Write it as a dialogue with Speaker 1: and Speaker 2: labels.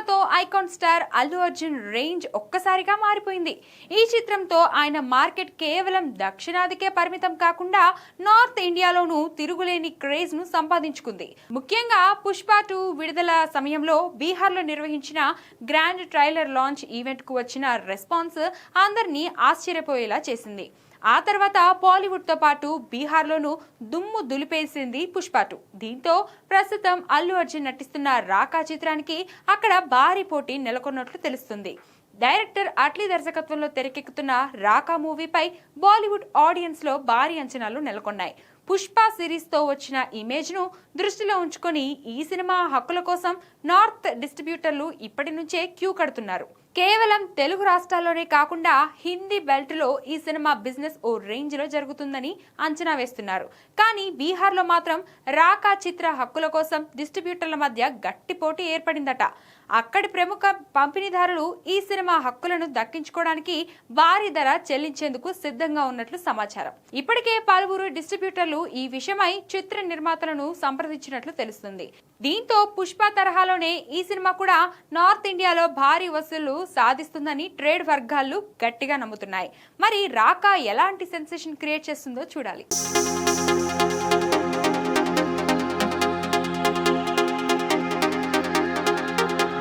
Speaker 1: పుష్పతో icon star Allu Arjun range ఒక్కసారిగా మారిపోయింది. ఈ చిత్రంతో ఆయన మార్కెట్ కేవలం దక్షిణాదికే పరిమితం కాకుండా నార్త్ ఇండియాలోనూ తిరుగులేని క్రేజ్ ను సంపాదించుకుంది. ముఖ్యంగా పుష్ప 2 విడుదల సమయంలో బీహార్లో నిర్వహించిన గ్రాండ్ ట్రైలర్ లాంచ్ ఈవెంట్ కు వచ్చిన రెస్పాన్స్ అందరినీ ఆశ్చర్యపోయేలా చేసింది. ఆ తర్వాత బాలీవుడ్ తో పాటు బీహార్లోనూ దుమ్ము దులిపేసింది పుష్ప 2. దీంతో ప్రస్తుతం అల్లు అర్జున్ నటిస్తున్న రాకా చిత్రానికి అక్కడ భారీ పోటీ నెలకొన్నట్లు తెలుస్తుంది. డైరెక్టర్ అట్లీ దర్శకత్వంలో తెరకెక్కుతున్న రాకా మూవీపై బాలీవుడ్ ఆడియన్స్ లో భారీ అంచనాలు నెలకొన్నాయి. పుష్ప సిరీస్ తో వచ్చిన ఇమేజ్ ను దృష్టిలో ఉంచుకొని ఈ సినిమా హక్కుల కోసం నార్త్ డిస్ట్రిబ్యూటర్లు ఇప్పటి నుంచే క్యూ కడుతున్నారు. కేవలం తెలుగు రాష్ట్రాల్లోనే కాకుండా హిందీ బెల్ట్ లో ఈ సినిమా బిజినెస్ ఓ రేంజ్ లో జరుగుతుందని అంచనా వేస్తున్నారు. కానీ బీహార్ లో మాత్రం రాకా చిత్ర హక్కుల కోసం డిస్ట్రిబ్యూటర్ల మధ్య గట్టి పోటీ ఏర్పడిందట. అక్కడి ప్రముఖ పంపిణీదారులు ఈ సినిమా హక్కులను దక్కించుకోవడానికి భారీ ధర చెల్లించేందుకు సిద్ధంగా ఉన్నట్లు సమాచారం. ఇప్పటికే పలువురు డిస్ట్రిబ్యూటర్లు ఈ విషయమై చిత్ర నిర్మాతలను సంప్రదించినట్లు తెలుస్తుంది. దీంతో పుష్ప తరహాలోనే ఈ సినిమా కూడా నార్త్ ఇండియాలో భారీ వసూళ్లు సాధిస్తుందని ట్రేడ్ వర్గాలు గట్టిగా నమ్ముతున్నాయి. మరి రాకా ఎలాంటి సెన్సేషన్ క్రియేట్ చేస్తుందో చూడాలి.